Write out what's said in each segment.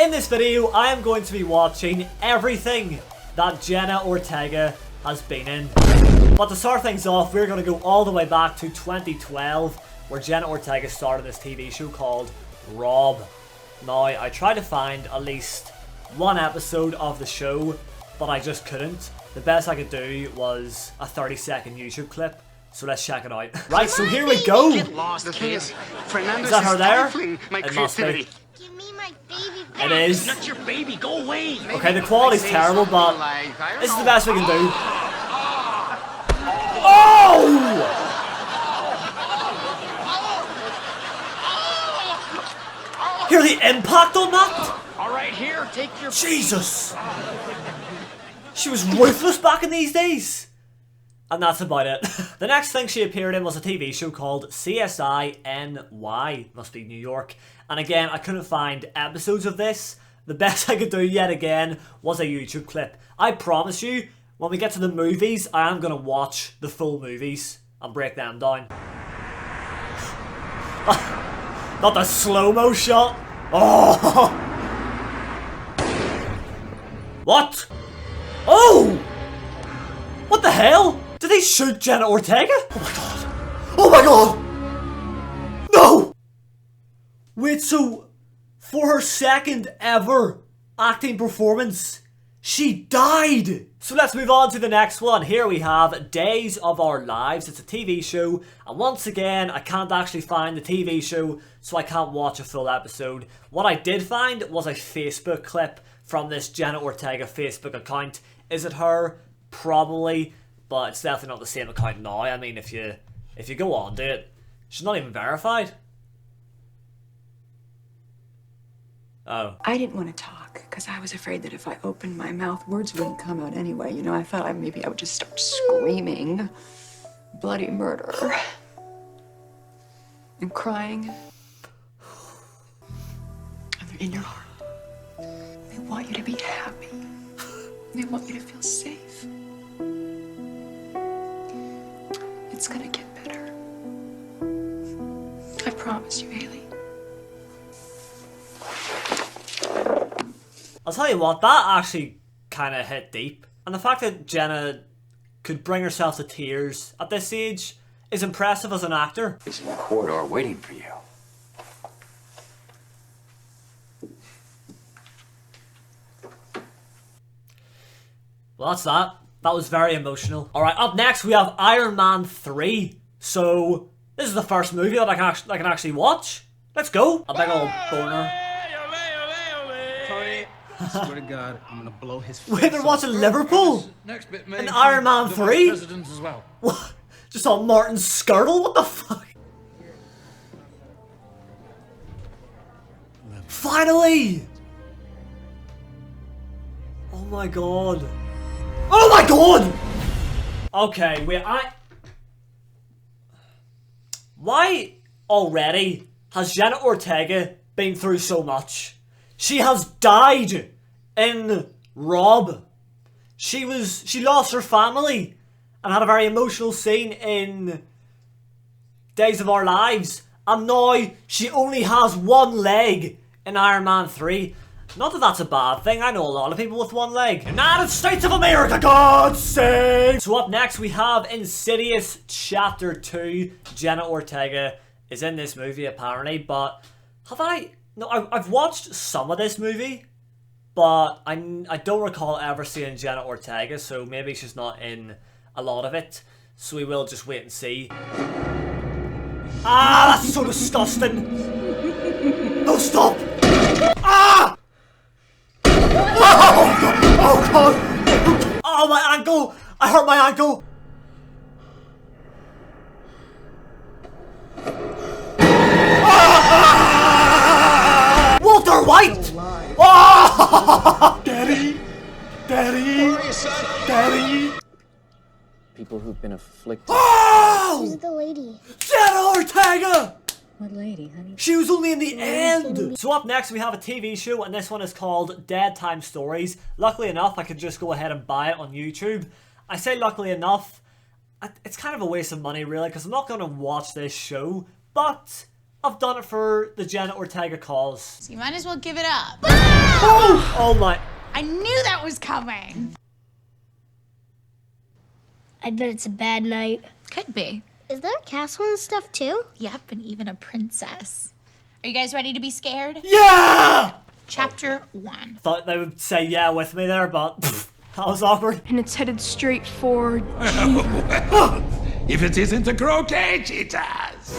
in this video, I am going to be watching everything that Jenna Ortega has been in. But to start things off, we're going to go all the way back to 2012, where Jenna Ortega started this TV show called Rob. Now, I tried to find at least one episode of the show, but I just couldn't. The best I could do was a 30-second YouTube clip, so let's check it out. Right, so here we go! Get lost, kids. Is that her there? It must be. Give me my baby back. It is. It's not your baby. Go away. Okay, the quality's terrible, but this is the best we can do. Oh! Hear the impact on that? All right, here, take your. Jesus! She was ruthless back in these days. And that's about it. The next thing she appeared in was a TV show called CSI NY. Must be New York. And again, I couldn't find episodes of this. The best I could do yet again was a YouTube clip. I promise you, when we get to the movies, I am going to watch the full movies and break them down. Not the slow-mo shot. Oh! What? Oh! What the hell? Did they shoot Jenna Ortega? Oh my god. Oh my god! No! Wait, so for her second ever acting performance, she died! So let's move on to the next one. Here we have Days of Our Lives. It's a TV show, and once again, I can't actually find the TV show, so I can't watch a full episode. What I did find was a Facebook clip from this Jenna Ortega Facebook account. Is it her? Probably, but it's definitely not the same account now. I mean, if you go on to it, she's not even verified. Oh. I didn't want to talk because I was afraid that if I opened my mouth, words wouldn't come out anyway. You know, I thought maybe I would just start screaming bloody murder and crying. And they're in your heart. They want you to be happy. They want you to feel safe. It's gonna get better. I promise you, Haley. I'll tell you what, that actually kind of hit deep. And the fact that Jenna could bring herself to tears at this age is impressive as an actor. There's a corridor waiting for you. Well, that's that. That was very emotional. Alright, up next we have Iron Man 3. So, this is the first movie that I can actually watch. Let's go. A big old boner. Tony, I swear to God, I'm gonna blow his face. Wait, they're watching Liverpool? Next bit, in Iron Man 3? Presidents as well. What? Just saw Martin Skirtle? What the fuck? Finally! Oh my god. Oh my god! Okay, wait, why already has Jenna Ortega been through so much? She has died in Rob. She lost her family and had a very emotional scene in Days of Our Lives. And now she only has one leg in Iron Man 3. Not that that's a bad thing, I know a lot of people with one leg. United States of America, God's sake! So up next we have Insidious Chapter 2. Jenna Ortega is in this movie apparently, but I've watched some of this movie, but I don't recall ever seeing Jenna Ortega, so maybe she's not in a lot of it. So we will just wait and see. Ah, that's so disgusting! No, stop! Ah! Oh god! Oh, my ankle! I hurt my ankle! Ah! Walter White! Oh! Daddy! Daddy! Daddy! People who've been afflicted. Oh! Who's the lady? Jenna Ortega! What lady, honey? She was only in the end! So up next we have a TV show, and this one is called Dead Time Stories. Luckily enough, I could just go ahead and buy it on YouTube. I say luckily enough, it's kind of a waste of money really, because I'm not going to watch this show, but I've done it for the Jenna Ortega cause. So you might as well give it up. Oh Oh my. I knew that was coming. I bet it's a bad night. Could be. Is there a castle and stuff too? Yep, and even a princess. Are you guys ready to be scared? Yeah! Chapter 1. Thought they would say yeah with me there, but that was awkward. And it's headed straight for... If it isn't a croquet, cheetahs!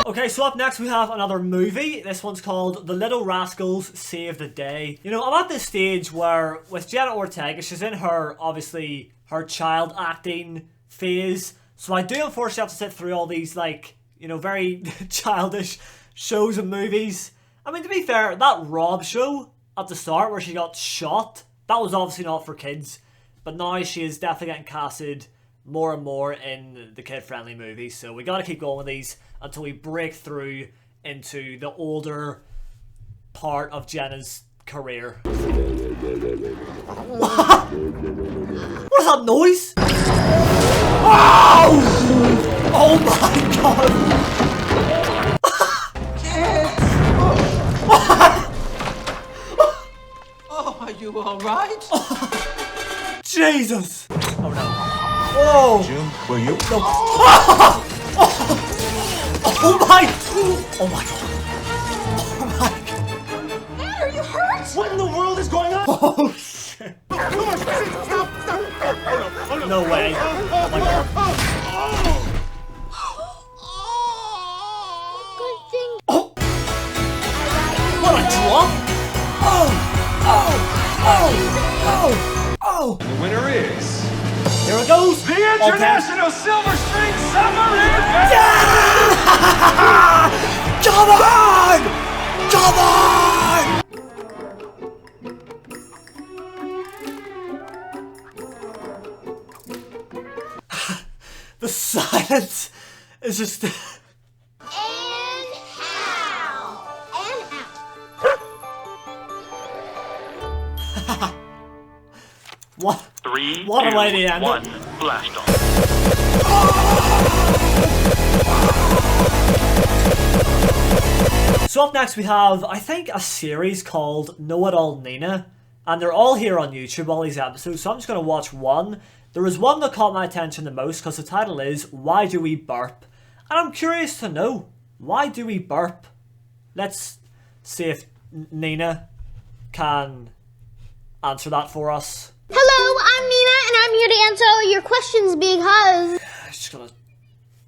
Okay, so up next we have another movie. This one's called The Little Rascals Save the Day. You know, I'm at this stage where with Jenna Ortega, she's in her, obviously, her child acting phase. So I do unfortunately have to sit through all these, like, you know, very childish shows and movies. I mean, to be fair, that Rob show at the start where she got shot, that was obviously not for kids. But now she is definitely getting casted more and more in the kid-friendly movies. So we gotta keep going with these until we break through into the older part of Jenna's career. What is that noise? Oh! Oh my god! Oh, are you all right? Jesus! Oh no. Whoa! Jim, will you? No. Oh my! Oh my god! Oh my god! Hey, are you hurt? What in the world is going on? Oh shit! No way! Oh my god! Good thing. Oh! What a drop! Oh! Oh! Oh! Oh! Oh! The winner is... Here it goes! The International Silver String Submarine! Yeah! Come on! Come on! The silence is just... And how? And how? What? 3, What a 2, way to end 1, it. blast off. So up next we have, I think, a series called Know It All Nina. And they're all here on YouTube, all these episodes, so I'm just going to watch one. There was one that caught my attention the most because the title is Why Do We Burp? And I'm curious to know, why do we burp? Let's see if Nina can answer that for us. Hello, I'm Nina, and I'm here to answer all your questions because...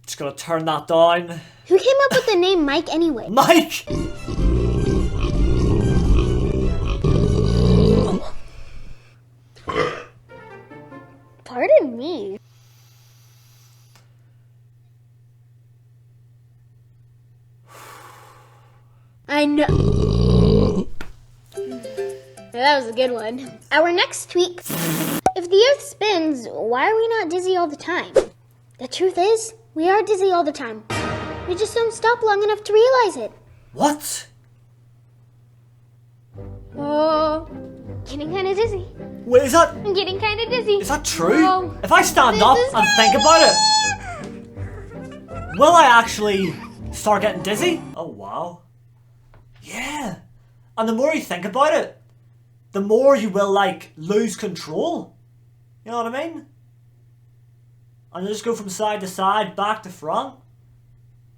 Just gonna turn that down. Who came up with the name Mike anyway? Mike! Pardon me. I know. That was a good one. Our next tweak. If the Earth spins, why are we not dizzy all the time? The truth is, we are dizzy all the time. We just don't stop long enough to realize it. What? Oh, getting kind of dizzy. Wait, is that... I'm getting kind of dizzy. Is that true? Oh, if I stand up is and think about it, will I actually start getting dizzy? Oh, wow. Yeah. And the more you think about it, the more you will, like, lose control. You know what I mean? And you just go from side to side, back to front.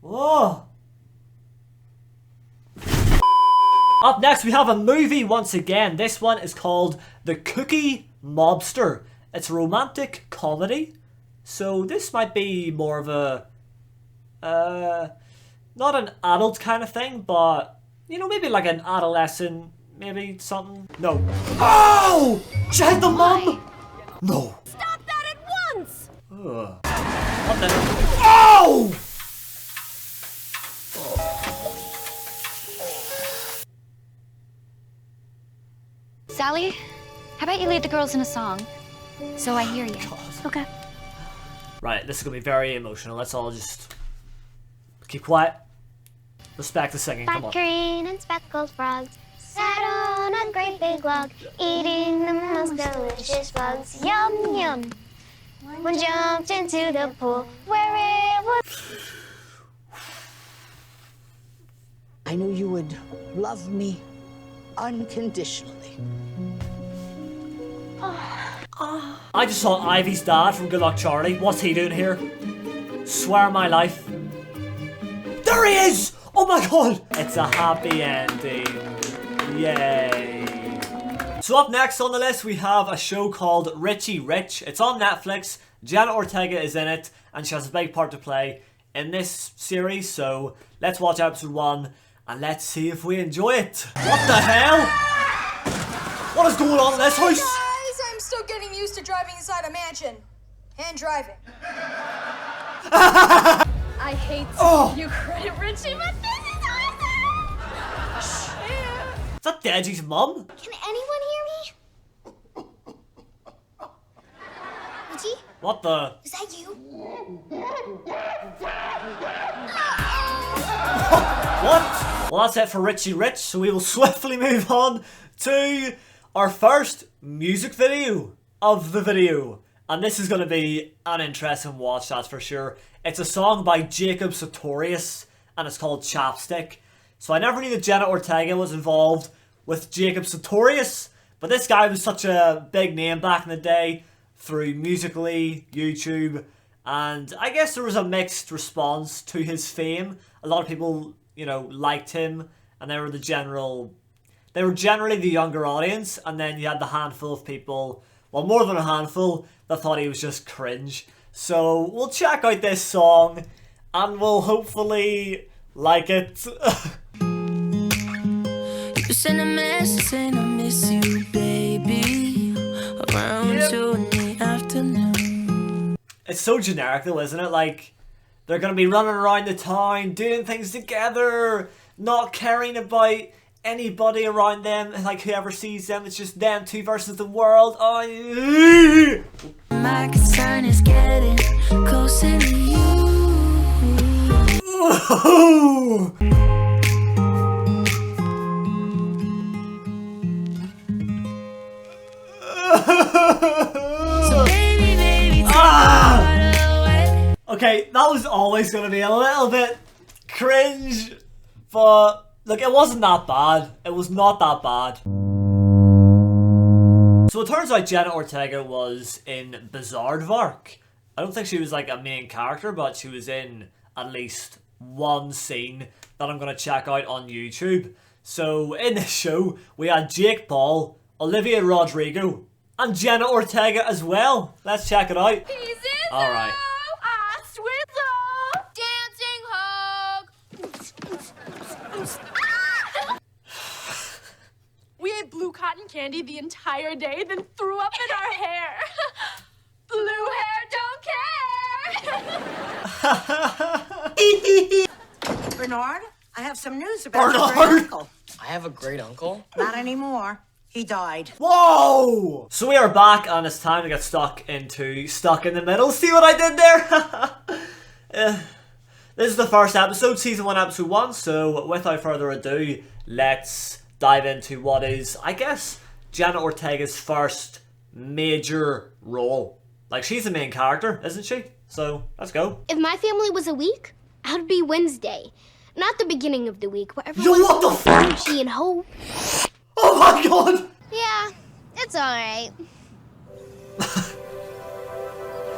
Whoa. Up next, we have a movie once again. This one is called The Cookie Mobster. It's a romantic comedy. So this might be more of a... not an adult kind of thing, but... You know, maybe like an adolescent... Maybe something... No. Oh! She hit the mum! No. Stop that at once! Ugh. What the... Oh! Sally, how about you lead the girls in a song? So I hear you. Okay. Right, this is going to be very emotional. Let's all just keep quiet. Respect the singing, come on. Fat green and speckled frogs sat on a great big log, eating the most delicious bugs. Yum, yum. One jumped into the pool where it was... I knew you would love me unconditionally. I just saw Ivy's dad from Good Luck Charlie. What's he doing here? Swear my life. There he is! Oh my god! It's a happy ending. Yay. So up next on the list we have a show called Richie Rich. It's on Netflix. Jenna Ortega is in it and she has a big part to play in this series. So let's watch episode 1 and let's see if we enjoy it. What the hell? What is going on in this house? Guys, I'm still getting used to driving inside a mansion. And driving. I hate you credit Richie, but this is awesome! Is that Deji's mum? Can anyone hear me? Richie? What the? Is that you? What? Well, that's it for Richie Rich, so we will swiftly move on to our first music video of the video. And this is going to be an interesting watch, that's for sure. It's a song by Jacob Sartorius, and it's called Chapstick. So I never knew that Jenna Ortega was involved with Jacob Sartorius, but this guy was such a big name back in the day through Musical.ly, YouTube, and I guess there was a mixed response to his fame. A lot of people, you know, liked him, and they were generally the younger audience, and then you had the handful of people, well, more than a handful, that thought he was just cringe. So we'll check out this song and we'll hopefully like it. You send a message saying I miss you, baby, around 2 in the afternoon. It's so generic though, isn't it? Like, they're gonna be running around the town, doing things together, not caring about anybody around them, like whoever sees them. It's just them two versus the world. Oh. My concern is getting closer to you. So baby, okay, that was always gonna be a little bit cringe, but look, it wasn't that bad. It was not that bad. So it turns out Jenna Ortega was in Bizaardvark. I don't think she was like a main character, but she was in at least one scene that I'm going to check out on YouTube. So in this show, we had Jake Paul, Olivia Rodrigo, and Jenna Ortega as well. Let's check it out. Alright. We ate blue cotton candy the entire day, then threw up in our hair. Blue hair don't care. Bernard, I have some news about your great uncle. I have a great uncle. Not anymore. He died. Whoa! So we are back and it's time to get stuck in the middle. See what I did there? This is the first episode, season 1, episode 1. So without further ado, let's dive into what is, I guess, Jenna Ortega's first major role. Like, she's the main character, isn't she? So, let's go. If my family was a week, I would be Wednesday. Not the beginning of the week, where everyone's what the fuck? energy and hope. Oh my god! Yeah, it's alright.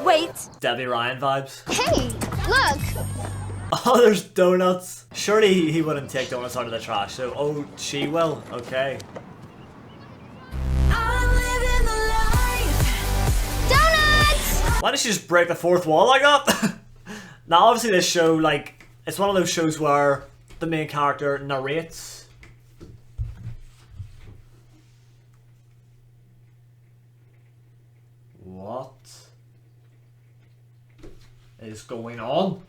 Wait. Debbie Ryan vibes. Hey, look! Oh, there's donuts. Surely he wouldn't take donuts out of the trash, so, oh, she will. Okay. Donuts! Why did she just break the fourth wall like that? Now, obviously this show, like, it's one of those shows where the main character narrates. What is going on?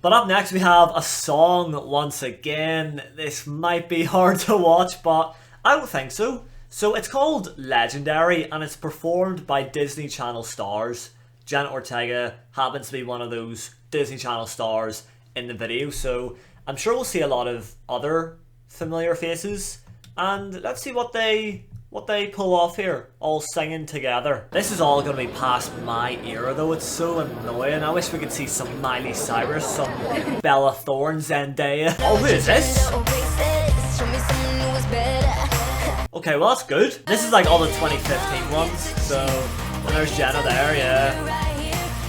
But up next we have a song once again. This might be hard to watch, but I don't think so. So it's called Legendary and it's performed by Disney Channel stars. Jenna Ortega happens to be one of those Disney Channel stars in the video, so I'm sure we'll see a lot of other familiar faces. And let's see what they what they pull off here, all singing together. This is all gonna be past my era though, it's so annoying. I wish we could see some Miley Cyrus, some Bella Thorne, Zendaya. Oh, who is this? Okay, well that's good. This is like all the 2015 ones, so... And there's Jenna there, yeah.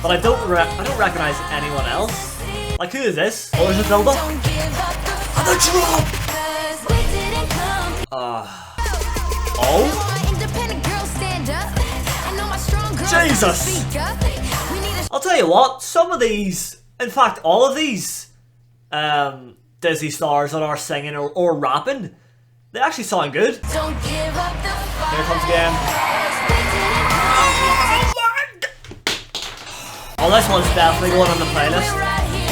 But I don't recognize anyone else. Like, who is this? Oh, there's a build-up. And the drop! Oh? Jesus! I'll tell you what, some of these, in fact all of these Disney stars that are singing or rapping, they actually sound good. Here it comes again. Oh, this one's definitely going on the playlist.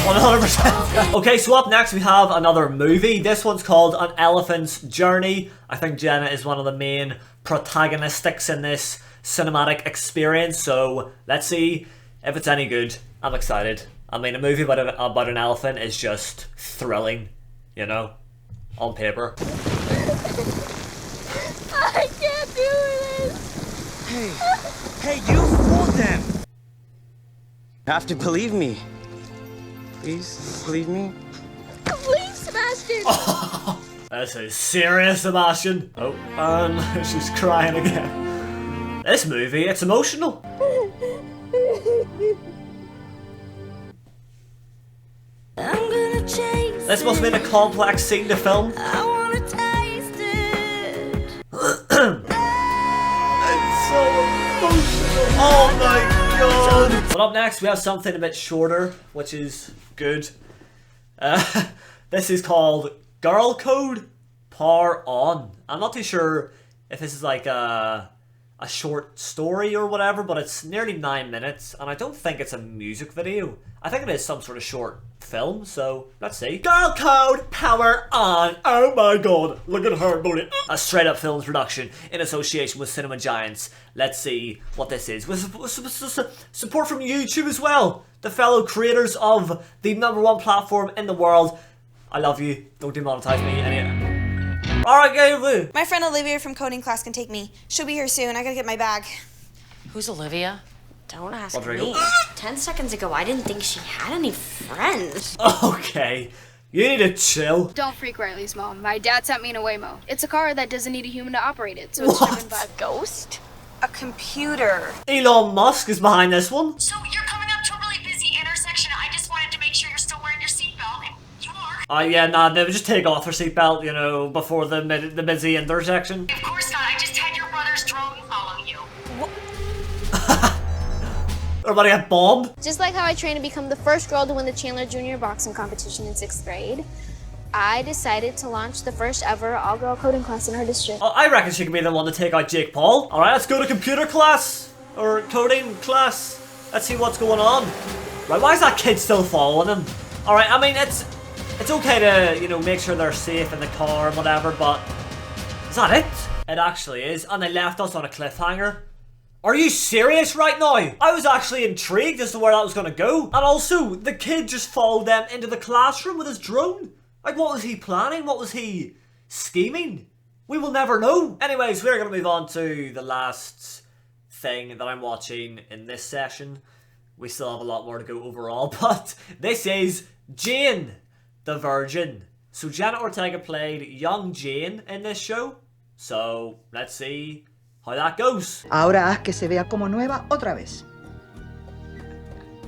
100%. Okay, so up next we have another movie. This one's called An Elephant's Journey. I think Jenna is one of the main protagonistics in this cinematic experience, so let's see if it's any good. I'm excited. I mean, a movie about an elephant is just thrilling, you know, on paper. I can't do this. Hey, you fooled them. You have to believe me. Please, believe me. Please, Sebastian. Oh, this is serious, Sebastian. Oh, and she's crying again. This movie, it's emotional. This must have been a complex scene to film. I wanna taste it. It's so emotional. Oh my god. But up next we have something a bit shorter, which is good. This is called Girl Code Power On. I'm not too sure if this is like a short story or whatever, but it's nearly 9 minutes, and I don't think it's a music video. I think it is some sort of short film, so let's see. Girl Code Power On. Oh my god, look at her booty. A straight up films production in association with cinema giants. Let's see what this is. With support from YouTube as well. The fellow creators of the #1 platform in the world. I love you. Don't demonetize me. Alright, go. My friend Olivia from coding class can take me. She'll be here soon. I gotta get my bag. Who's Olivia? Don't ask Rodrigo. me. 10 seconds ago, I didn't think she had any friends. Okay, you need to chill. Don't freak Riley's mom. My dad sent me in a Waymo. It's a car that doesn't need a human to operate it, so it's driven by a ghost. A computer. Elon Musk is behind this one. So you're coming up to a really busy intersection. I just wanted to make sure you're still wearing your seatbelt, and you are. Yeah, nah, they would just take off their seatbelt, you know, before the busy intersection. Of course not. I just had your brother's drone follow you. Everybody got bombed. Just like how I trained to become the first girl to win the Chandler Junior Boxing Competition in 6th grade, I decided to launch the first ever all-girl coding class in our district. I reckon she could be the one to take out Jake Paul. Alright, let's go to computer class. Or coding class. Let's see what's going on. Right, why is that kid still following him? Alright, I mean, it's okay to, you know, make sure they're safe in the car and whatever, but is that it? It actually is, and they left us on a cliffhanger. Are you serious right now? I was actually intrigued as to where that was gonna go. And also, the kid just followed them into the classroom with his drone. Like, what was he planning? What was he scheming? We will never know. Anyways, we're gonna move on to the last thing that I'm watching in this session. We still have a lot more to go overall, but this is Jane the Virgin. So Jenna Ortega played young Jane in this show. So let's see how that goes. Ahora haz que se vea como nueva otra vez.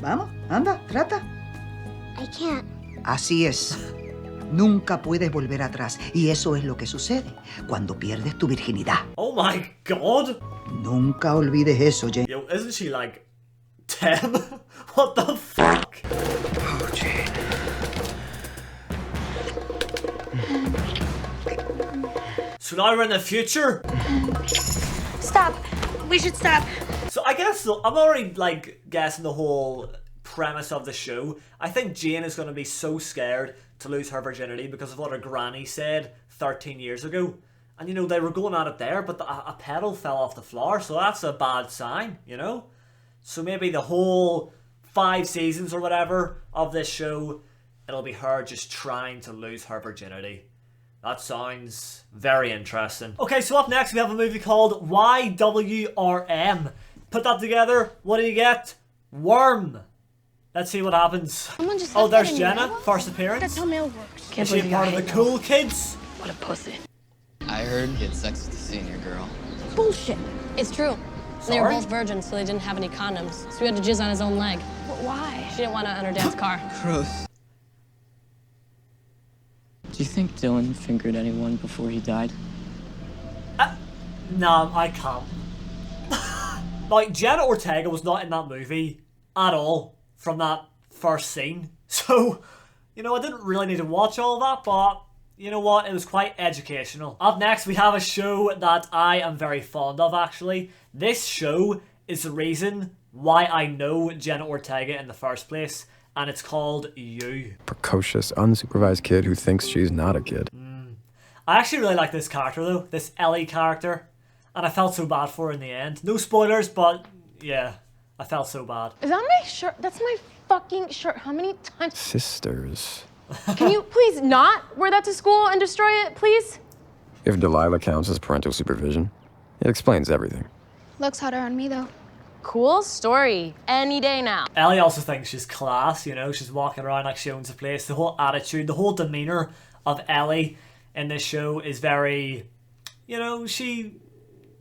Vamos, anda, trata. I can't. Así es. Nunca puedes volver atrás. Y eso es lo que sucede cuando pierdes tu virginidad. Oh my god. Nunca olvides eso, Jane. Yo, isn't she like 10? What the fuck? Oh, Jane. So now we're in the future? Stop. We should stop. So I guess I'm already like guessing the whole premise of the show. I think Jane is going to be so scared to lose her virginity because of what her granny said 13 years ago. And you know, they were going at it there, but a pedal fell off the floor, so that's a bad sign, you know? So maybe the whole 5 seasons or whatever of this show, it'll be her just trying to lose her virginity. That sounds very interesting. Okay, so up next we have a movie called YWRM. Put that together, what do you get? Worm. Let's see what happens. Oh, there's Jenna, first appearance. That's how mail works. Is she part of the cool kids? What a pussy. I heard he had sex with the senior girl. Bullshit. It's true. Sorry? They were both virgins, so they didn't have any condoms. So he had to jizz on his own leg. But why? She didn't want it on her dad's car. Gross. Do you think Dylan fingered anyone before he died? No, I can't. Like, Jenna Ortega was not in that movie at all from that first scene. So, you know, I didn't really need to watch all that, but you know what? It was quite educational. Up next, we have a show that I am very fond of, actually. This show is the reason why I know Jenna Ortega in the first place, and it's called You. Precocious, unsupervised kid who thinks she's not a kid. I actually really like this character, though. This Ellie character. And I felt so bad for her in the end. No spoilers, but yeah, I felt so bad. Is that my shirt? That's my fucking shirt. How many times? Sisters. Can you please not wear that to school and destroy it, please? If Delilah counts as parental supervision, it explains everything. Looks hotter on me, though. Cool story. Any day now. Ellie also thinks she's class, you know, she's walking around like she owns the place. The whole attitude, the whole demeanor of Ellie in this show is very, you know, she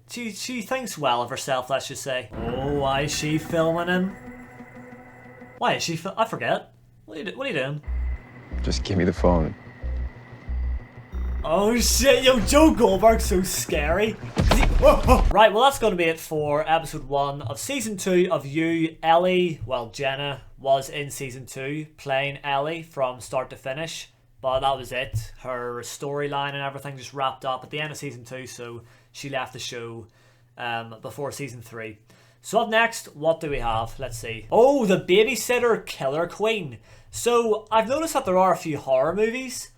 thinks well of herself, let's just say. Oh, why is she filming him? Why is she I forget. What are you doing? Just give me the phone. Oh shit, yo, Joe Goldberg's so scary. Right, well that's going to be it for episode 1 of season 2 of You. Ellie, well, Jenna was in season 2 playing Ellie from start to finish, but that was it. Her storyline and everything just wrapped up at the end of season 2, so she left the show before season 3. So up next, what do we have? Let's see. Oh, The Babysitter Killer Queen. So I've noticed that there are a few horror movies,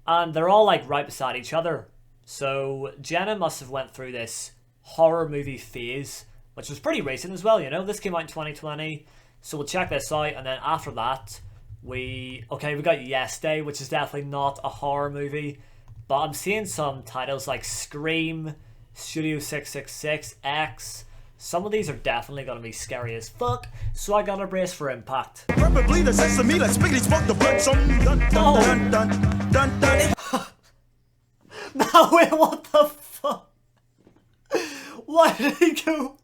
and they're all like right beside each other. So Jenna must have went through this horror movie phase, which was pretty recent as well, you know. This came out in 2020. So we'll check this out, and then after that, we got Yes Day, which is definitely not a horror movie. But I'm seeing some titles like Scream, Studio 666, X. Some of these are definitely going to be scary as fuck, so I gotta brace for impact. Preferably the sesame, like spiggity spot the blood some dun dun dun dun dun. No, wait, what the fuck? Why did he go?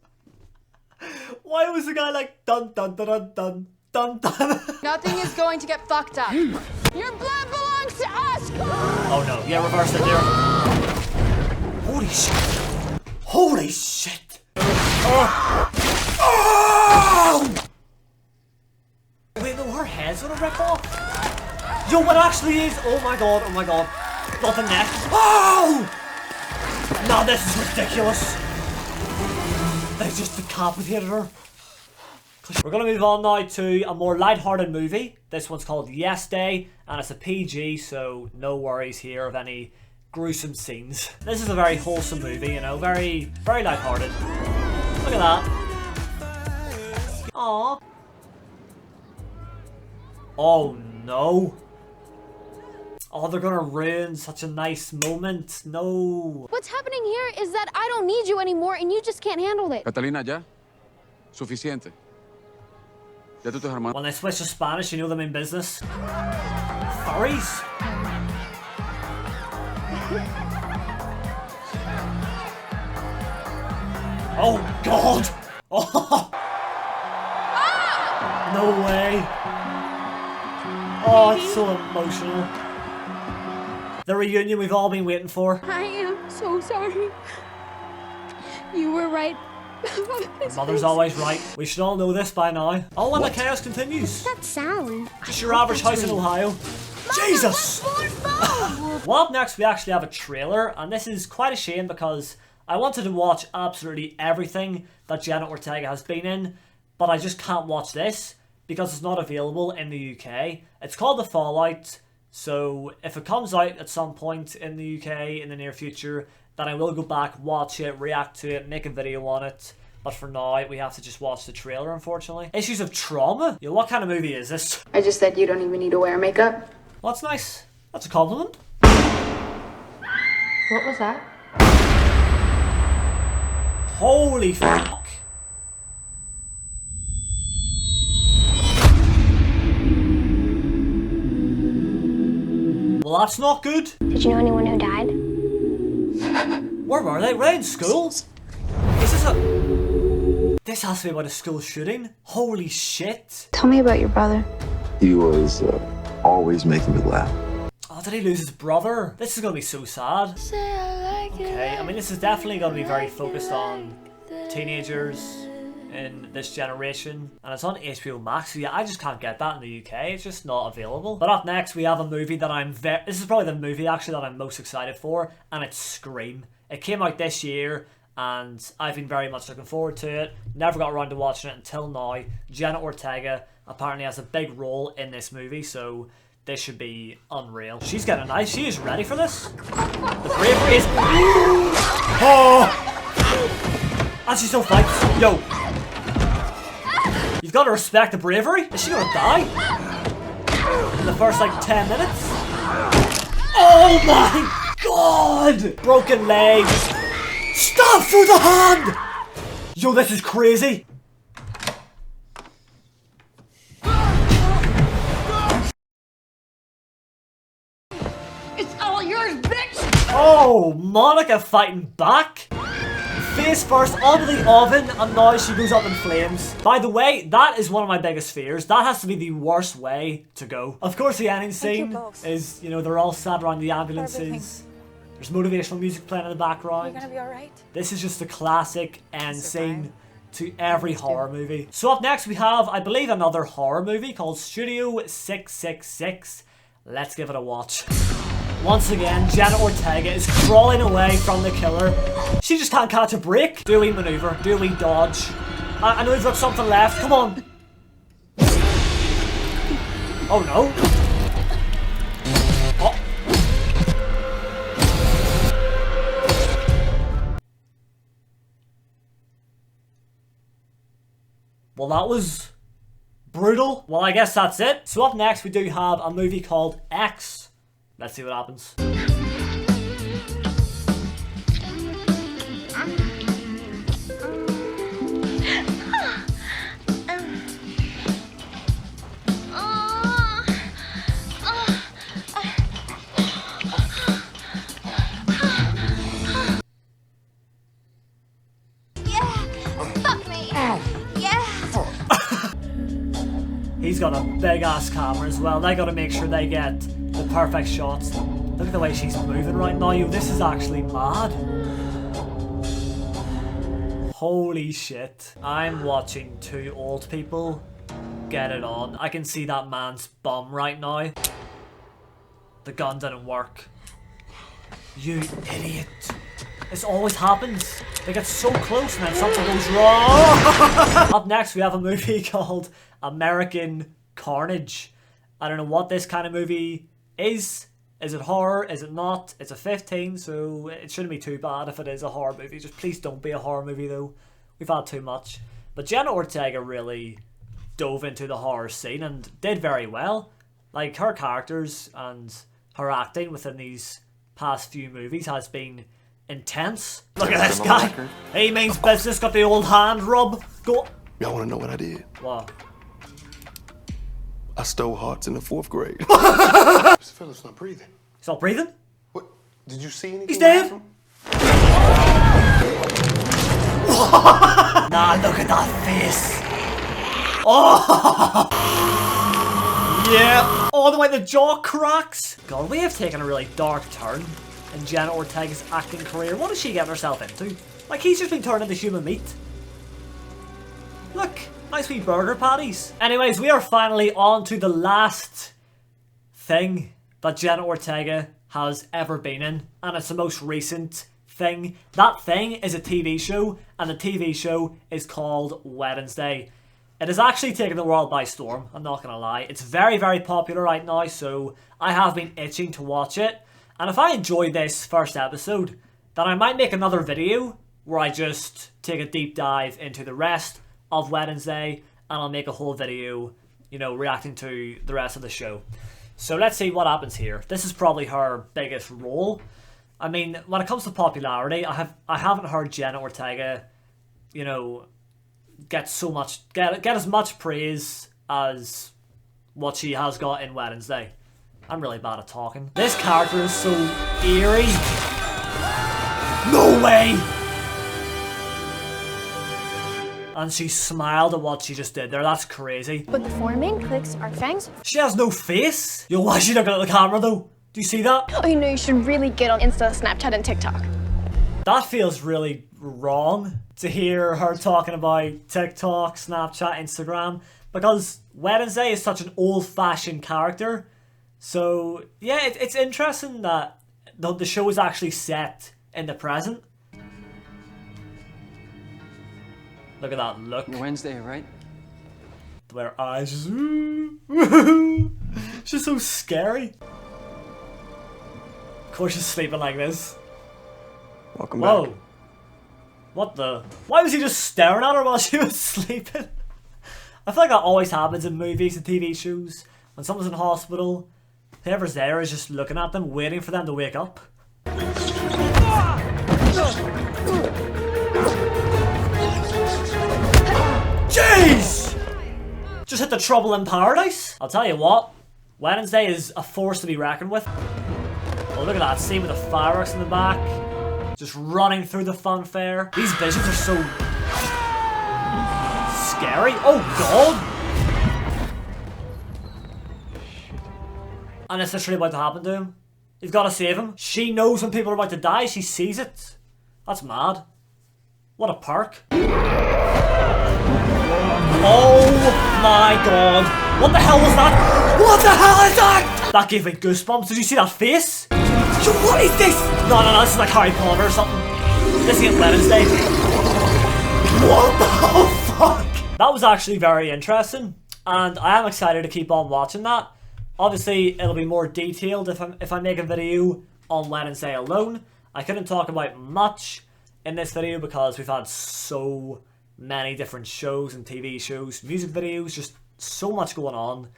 Why was the guy like dun dun dun dun dun dun dun? Nothing is going to get fucked up. Your blood belongs to us! Oh no, yeah, reverse it there. Holy shit. Holy shit. Oh! Wait, no, her head's gonna rip off? Yo, what actually is? Oh my god, oh my god. Not the neck. Oh! Nah, this is ridiculous. They just decapitated her. We're gonna move on now to a more light-hearted movie. This one's called Yes Day, and it's a PG, so no worries here of any gruesome scenes. This is a very wholesome movie, you know, very, very light-hearted. Look at that. Aww. Oh no. Oh, they're gonna ruin such a nice moment. No. What's happening here is that I don't need you anymore and you just can't handle it. Catalina, ya. Suficiente. Ya tú te hermanos. When they switch to Spanish, you know them in business. Furries. Oh god! Oh. Ah! No way! Oh, it's so emotional. The reunion we've all been waiting for. I am so sorry. You were right. Mother's always right. We should all know this by now. Oh, and the chaos continues. What's that sound? Just your average house in Ohio. Jesus! Well, up next we actually have a trailer, and this is quite a shame because I wanted to watch absolutely everything that Jenna Ortega has been in, but I just can't watch this because it's not available in the UK. It's called The Fallout, so if it comes out at some point in the UK in the near future, then I will go back, watch it, react to it, make a video on it. But for now, we have to just watch the trailer, unfortunately. Issues of Trauma? Yo, what kind of movie is this? I just said you don't even need to wear makeup. Well, that's nice. That's a compliment. What was that? Holy fuck. Well, that's not good. Did you know anyone who died? Where were they? Were they in school? Is this a... This has to be about a school shooting? Holy shit. Tell me about your brother. He was always making me laugh. Oh, did he lose his brother? This is gonna be so sad. Okay, I mean this is definitely gonna be very focused on teenagers in this generation, and it's on HBO Max, so yeah, I just can't get that in the UK. It's just not available. But up next we have a movie that this is probably the movie actually that I'm most excited for, and it's Scream. It came out this year and I've been very much looking forward to it. Never got around to watching it until now. Jenna Ortega apparently has a big role in this movie, so this should be unreal. She's getting nice. She is ready for this. The bravery is... Oh! And she still fights. Yo. You've got to respect the bravery. Is she gonna die? In the first like 10 minutes? Oh my god! Broken leg. Stop for the hand! Yo, this is crazy. It's all yours, bitch! Oh, Monica fighting back. Face first onto the oven, and now she goes up in flames. By the way, that is one of my biggest fears. That has to be the worst way to go. Of course, the ending scene is, you know, they're all sat around the ambulances. There's motivational music playing in the background. You're gonna be alright? This is just the classic end scene to every horror movie. So up next we have, I believe, another horror movie called Studio 666. Let's give it a watch. Once again, Jenna Ortega is crawling away from the killer. She just can't catch a break. Do a wee maneuver, do a wee dodge. I know you've got something left, come on. Oh no. Oh. Well, that was brutal. Well, I guess that's it. So up next we do have a movie called X. Let's see what happens. He's got a big ass camera as well. They gotta make sure they get the perfect shots. Look at the way she's moving right now. Yo, this is actually mad. Holy shit. I'm watching two old people get it on. I can see that man's bum right now. The gun didn't work. You idiot. This always happens. They get so close and then something goes wrong. Up next we have a movie called American Carnage. I don't know what this kind of movie is. Is it horror? Is it not? It's a 15, so it shouldn't be too bad if it is a horror movie. Just please don't be a horror movie though. We've had too much. But Jenna Ortega really dove into the horror scene and did very well. Like, her characters and her acting within these past few movies has been intense. Look at this guy. He means business, got the old hand rub. Go. Y'all wanna know what I did? What? I stole hearts in the 4th grade. This fella's not breathing. He's not breathing? What? Did you see anything? He's dead. Nah, look at that face. Oh. Yeah. Oh, the way the jaw cracks. God, we have taken a really dark turn in Jenna Ortega's acting career. What is she getting herself into? Like, he's just been turned into human meat. Look. Nice wee burger patties. Anyways, we are finally on to the last thing that Jenna Ortega has ever been in. And it's the most recent thing. That thing is a TV show. And the TV show is called Wednesday. It has actually taken the world by storm. I'm not going to lie. It's very, very popular right now. So I have been itching to watch it. And if I enjoy this first episode, then I might make another video where I just take a deep dive into the rest of Wednesday, and I'll make a whole video, you know, reacting to the rest of the show. So let's see what happens here. This is probably her biggest role. I mean, when it comes to popularity, I haven't heard Jenna Ortega, you know, get as much praise as what she has got in Wednesday. I'm really bad at talking. This character is so eerie. No way! And she smiled at what she just did there. That's crazy. But the four main clicks are fangs. She has no face. Yo, why is she looking at the camera though? Do you see that? Oh, you know, you should really get on Insta, Snapchat, and TikTok. That feels really wrong to hear her talking about TikTok, Snapchat, Instagram, because Wednesday is such an old-fashioned character. So yeah, it's interesting that the show is actually set in the present. Look at that look. Wednesday, right? Their eyes just... She's so scary. Of course she's sleeping like this. Welcome Whoa. back. What the... Why was he just staring at her while she was sleeping? I feel like that always happens in movies and TV shows. When someone's in hospital, whoever's there is just looking at them, waiting for them to wake up. Jeez! Just hit the trouble in paradise. I'll tell you what, Wednesday is a force to be reckoned with. Oh, look at that scene with the fireworks in the back. Just running through the funfair. These visions are so scary. Oh god! And it's literally about to happen to him. You've got to save him. She knows when people are about to die. She sees it. That's mad. What a perk. Oh my god. What the hell was that? What the hell is that? That gave me goosebumps. Did you see that face? Yo, what is this? No, this is like Harry Potter or something. This ain't Wednesday. What the fuck? That was actually very interesting. And I am excited to keep on watching that. Obviously, it'll be more detailed if I make a video on Wednesday alone. I couldn't talk about much in this video because we've had so many different shows and TV shows, music videos, just so much going on.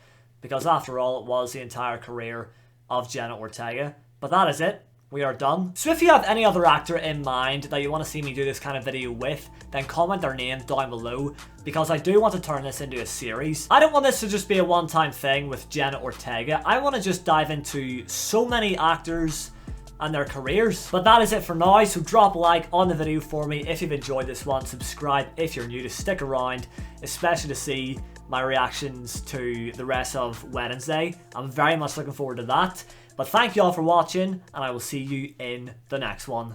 Because after all, it was the entire career of Jenna Ortega. But that is it. We are done. So if you have any other actor in mind that you want to see me do this kind of video with, then comment their name down below, because I do want to turn this into a series. I don't want this to just be a one-time thing with Jenna Ortega. I want to just dive into so many actors and their careers. But that is it for now, so drop a like on the video for me if you've enjoyed this one. Subscribe if you're new to stick around, especially to see my reactions to the rest of Wednesday. I'm very much looking forward to that. But thank you all for watching, and I will see you in the next one.